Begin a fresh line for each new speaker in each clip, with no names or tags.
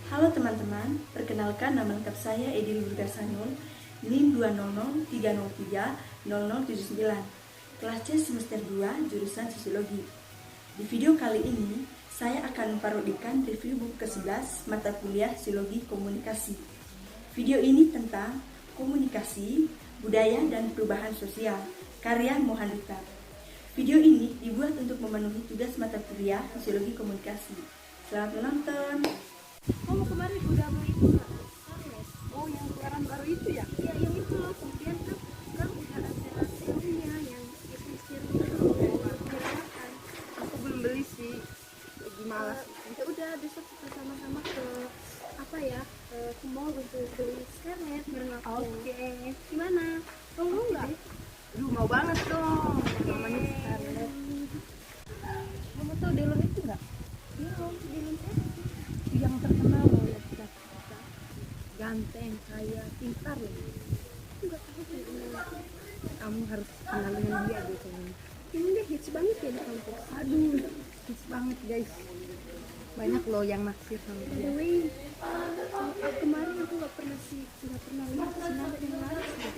Halo teman-teman, perkenalkan nama lengkap saya Edil Burgasanul, NIM 20030300079, kelas C semester 2, jurusan Sosiologi. Di video kali ini, saya akan memparodikan review buku ke-11 mata kuliah Sosiologi Komunikasi. Video ini tentang komunikasi, budaya, dan perubahan sosial, karya Mohanita. Video ini dibuat untuk memenuhi tugas mata kuliah Sosiologi Komunikasi. Selamat menonton!
Kamu kemarin udah mau itu nggak? Charles.
Oh, yang keluaran baru itu ya?
Ya, yang itu loh. Kemudian kan udah ada teorinya yang disuruh gerakan.
Aku belum beli sih. Lagi malas.
Ya udah besok kita sama-sama ke apa ya? Ke mall untuk beli Scarlett bareng aku.
Oke.
Gimana? Kamu mau nggak?
Aduh, mau banget dong. Namanya Scarlett. Kamu tahu Delon itu nggak?
Belum,
Yang terkenal loh ya, kita ganteng, kaya, pintar loh.
nggak tahu gimana.
Kamu harus kenal dengan dia deh kayaknya.
Ini dia hits banget ya di kampus.
Aduh, hits banget guys. Banyak loh yang naksir sama
By the
dia.
way, kemarin aku nggak pernah lihat Sinada dan Laras deh.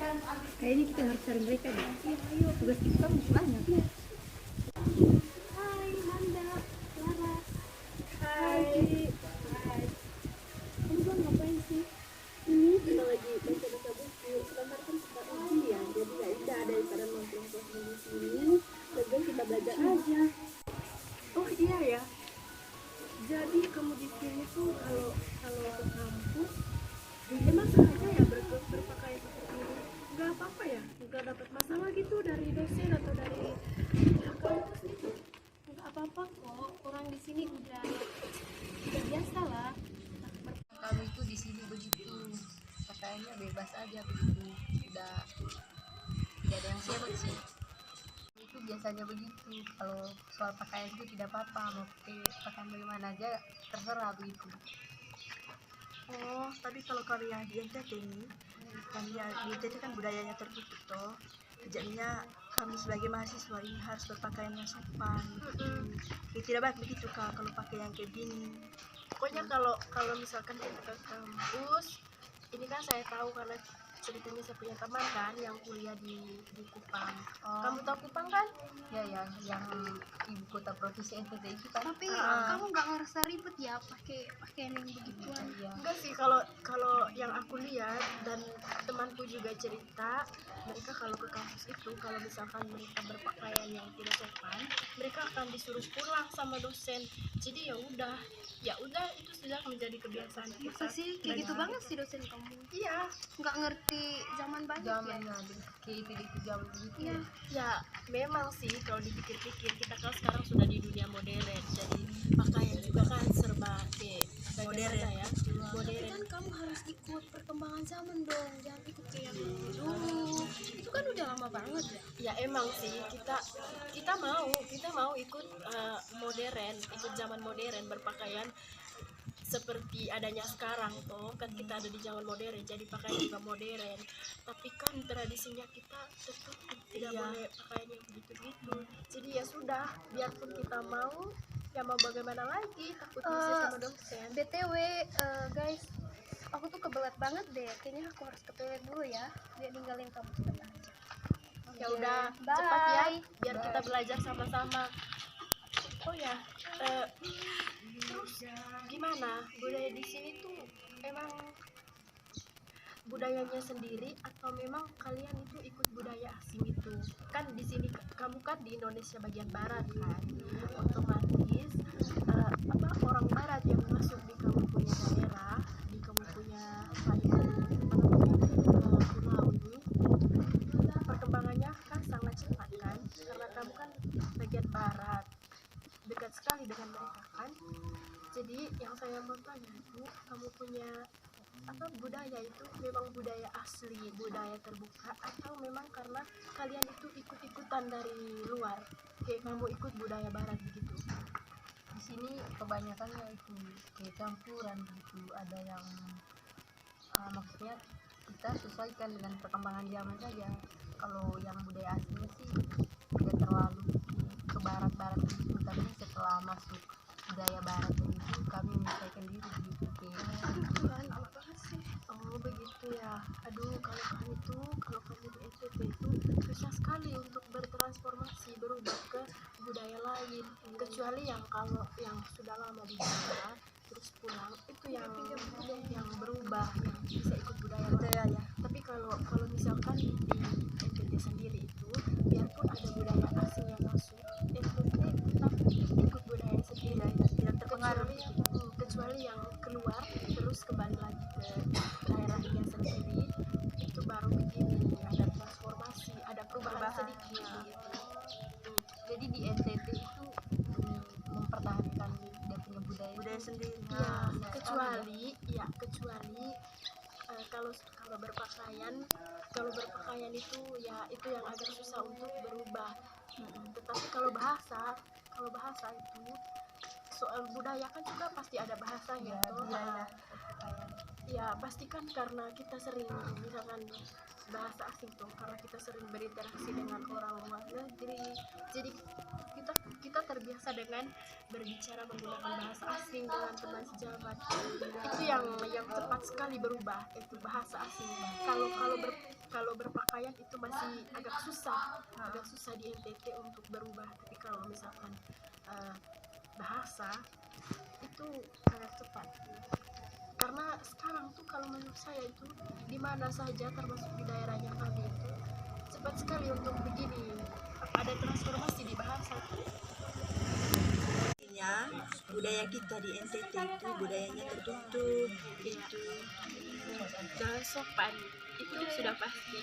Kayaknya kita harus cari mereka deh.
Iya, ayo.
Tugas kita masih banyak.
Hai, Nanda, Laras.
Hai.
Kamu kan ngapain sih? Ini kita lagi baca-baca buku. Sebentar kan kita ujian, jadi ya udah daripada nongkrong kosong di sini, lebih kita belajar aja. Oh iya ya. Jadi kamu di sini tuh kalau ke kampus, emang sengaja ya berpakaian seperti ini? Nggak apa-apa ya? Nggak dapat masalah gitu dari dosen atau dari kampus gitu? Nggak apa-apa kok. Orang di sini udah biasa lah.
Kami itu di sini begitu, pakaiannya bebas aja begitu, tidak ada yang sibuk sih. Itu biasanya begitu. Kalau soal pakaian itu tidak apa-apa, mau pakai pakaian bagaimana aja terserah begitu.
Oh, tapi kalau kalian di NTT ini, kan ya di NTT kan budayanya tertutup toh. Jadinya kami sebagai mahasiswa ini harus berpakaian yang sopan gitu. Ya, tidak baik begitu Kak kalau pakai yang kayak gini. Pokoknya kalau misalkan kita ke kampus, ini kan saya tahu karena ceritanya saya punya teman kan yang kuliah di Kupang. Kamu tahu Kupang kan?
Ya, yang ibu kota provinsi NTT itu kan.
Tapi kamu nggak ngerasa ribet ya pakai pakaian yang begituan?
Iya.
Enggak sih, kalau yang aku lihat dan temanku juga cerita, mereka kalau ke kampus itu kalau misalkan mereka berpakaian yang tidak sopan, mereka akan disuruh pulang sama dosen. Jadi ya udah itu sudah menjadi kebiasaan kita.
Masa sih kayak gitu banget sih dosen kamu?
Iya,
Nggak ngerti zaman banyak ya?
Zamannya kayak itu jauh begitu.
Iya.
ya memang sih kalau dipikir-pikir kita kan sekarang sudah di dunia modern, jadi pakaian juga kan serba modern ya, modern.
Kan kamu harus ikut perkembangan zaman dong, jangan ikut kayak yang dulu. Itu kan udah lama banget ya.
Ya emang sih kita mau ikut modern, ikut zaman modern, berpakaian seperti adanya sekarang toh kan kita ada di zaman modern, jadi pakaian juga modern, tapi kan tradisinya kita tetap tidak boleh pakaian yang begitu-gitu. Jadi ya sudah, biarpun kita mau ya mau bagaimana lagi, takut diusir sama dosen.
BTW guys, aku tuh kebelet banget deh. Kayaknya aku harus ke toilet dulu ya. Dia ninggalin kamu sebentar aja.
Ya udah,
Bye.
cepat ya biar kita belajar sama-sama. Oh ya, terus gimana budaya di sini tuh, emang budayanya sendiri atau memang kalian itu ikut budaya asing itu? Kan di sini kamu kan di Indonesia bagian barat kan, otomatis orang barat yang masuk di kamu punya daerah, di kamu punya pulau ini, perkembangannya kan sangat cepat kan, karena kamu kan bagian barat, dekat sekali dengan mereka kan. Jadi yang saya mau tanya itu, kamu punya budaya itu memang budaya asli, budaya terbuka, atau memang karena kalian itu ikut-ikutan dari luar, kayak kamu ikut budaya barat begitu?
Di sini kebanyakannya itu kayak campuran gitu, ada yang maksudnya kita sesuaikan dengan perkembangan zaman saja. Kalau yang budaya aslinya sih tidak terlalu ke barat-barat gitu, tapi setelah masuk budaya barat itu kami menyesuaikan diri gitu.
merubah ke budaya lain, kecuali yang kalau yang sudah lama di sana terus pulang itu yang berubah, yang bisa ikut budaya lain. Tapi kalau kalau misalkan di NTT sendiri itu, biarpun ada budaya asing yang masuk, NTT tetap ikut budaya sendiri,
tidak terpengaruh.
kecuali yang keluar terus kembali lagi ke daerahnya sendiri, itu baru begini ada transformasi, ada perubahan sedikit begitu.
Jadi di NTT itu mempertahankan dia punya
Budaya sendiri.
Ya, kecuali kalau berpakaian itu ya itu yang agak susah untuk berubah. Tetapi kalau bahasa itu soal budaya kan juga pasti ada bahasanya toh. Ya pasti kan karena kita sering misalkan bahasa asing tuh, karena kita sering berinteraksi dengan orang luar negeri, jadi kita terbiasa dengan berbicara menggunakan bahasa asing dengan teman sejawat. Itu yang cepat sekali berubah, itu bahasa asing. Kalau berpakaian itu masih agak susah di NTT untuk berubah. Tapi kalau misalkan bahasa itu sangat cepat. Karena sekarang tuh kalau menurut saya itu di mana saja termasuk di daerahnya kami itu cepat sekali untuk begini, ada transformasi di bahasa.
Artinya budaya kita di NTT itu budayanya tertutup gitu.
Dan sopan itu sudah pasti.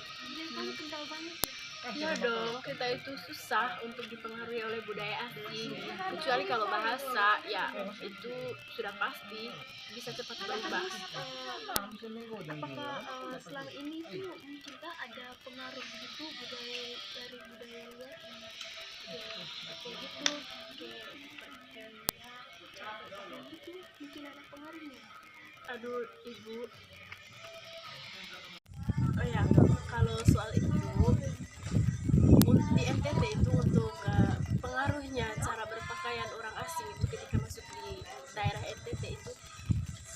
kental banget.
Iya dong, kita itu susah untuk dipengaruhi oleh budaya asing. Kecuali kalau bahasa, ya itu sudah pasti bisa cepat berubah.
Apakah selama ini tuh kita ada pengaruh gitu dari budaya luar, kayak gitu, kayak cara berpakaian gitu, mungkin ada pengaruhnya.
Aduh ibu, oh ya, kalau soal itu di NTT itu untuk pengaruhnya cara berpakaian orang asing itu ketika masuk di daerah NTT itu,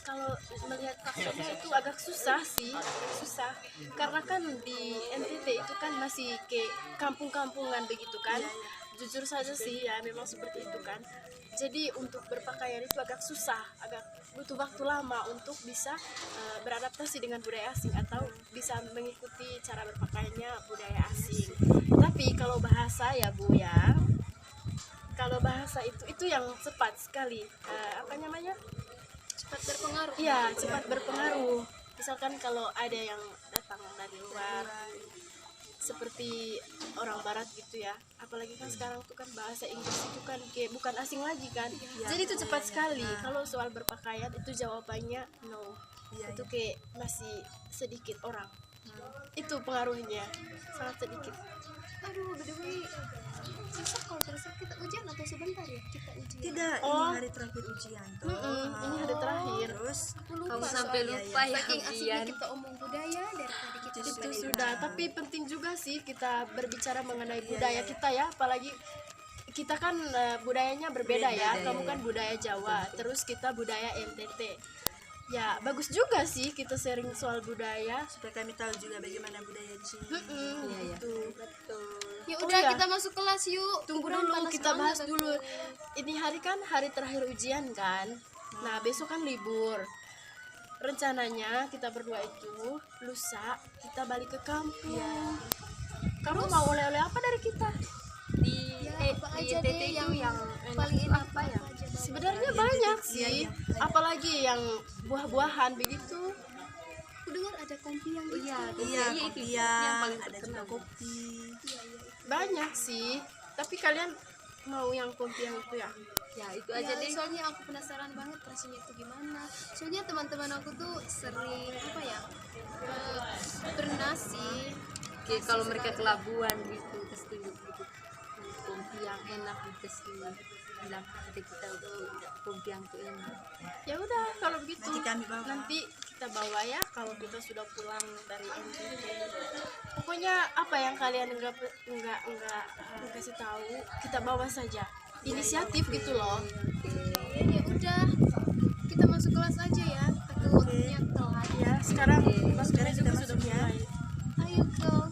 kalau melihat faktanya itu agak susah karena kan di NTT itu kan masih kayak kampung-kampungan begitu kan. Jujur saja sih ya memang seperti itu kan. Jadi untuk berpakaian itu agak susah, agak butuh waktu lama untuk bisa beradaptasi dengan budaya asing atau bisa mengikuti cara berpakaiannya budaya asing. Tapi kalau bahasa ya Bu ya, kalau bahasa itu yang cepat sekali, apa namanya?
Cepat berpengaruh.
Iya, cepat berpengaruh. Misalkan kalau ada yang datang dari luar, seperti orang barat gitu ya, apalagi kan sekarang tuh kan bahasa Inggris itu kan kayak bukan asing lagi kan, jadi itu cepat sekali. Kalau soal berpakaian itu jawabannya no, itu kayak masih sedikit orang, itu pengaruhnya sangat sedikit.
Aduh, by the way, susah kalau terasa kita ujian atau sebentar ya kita ujian.
Tidak, ini hari terakhir ujian tuh.
Ini hari terakhir.
Terus
Kamu sampai lupa ya
Saking asiknya
ujian.
kita omong budaya daripada kita
Itu sudah, tapi penting juga sih kita berbicara mengenai budaya kita ya, apalagi kita kan budayanya berbeda ya. Kamu kan budaya Jawa, terus kita budaya NTT. Ya bagus juga sih kita sharing soal budaya.
supaya kami tahu juga bagaimana budaya di sini.
Gitu. Betul.
Ya
Oh
udah
ya,
kita masuk kelas yuk.
tunggu
Kurang
dulu,
panas
kita
banget
bahas
aku.
dulu. Ini hari kan hari terakhir ujian kan. Nah besok kan libur. Rencananya kita berdua itu lusa kita balik ke kampung. Kamu mau oleh-oleh apa dari kita?
Di
apa
di
aja
NTT
deh
itu
yang
yang
paling enak
apa ya?
Sebenarnya banyak sih, apalagi yang buah-buahan begitu.
Aku dengar ada kopi yang
Iya,
Iya,
itu
kopi
yang paling
ada juga
terkenal.
kopi.
Banyak sih, tapi kalian mau yang kopi yang itu ya?
Ya itu aja deh.
Soalnya aku penasaran banget rasanya itu gimana. Soalnya teman-teman aku tuh sering apa ya, pernah sih.
Kayak kalau mereka ke Labuan gitu terus tunjuk gitu kopi yang enak terus bilang kita udah kopi yang tuh enak.
Ya udah kalau begitu
Nanti kami bawa.
nanti kita bawa ya kalau kita sudah pulang dari NTT. Pokoknya apa yang kalian enggak kasih tahu kita bawa saja. Inisiatif gitu loh.
Ya udah, kita masuk kelas aja ya. Takutnya telat.
Ya sekarang masuknya juga sudah mulai.
Ayo girls.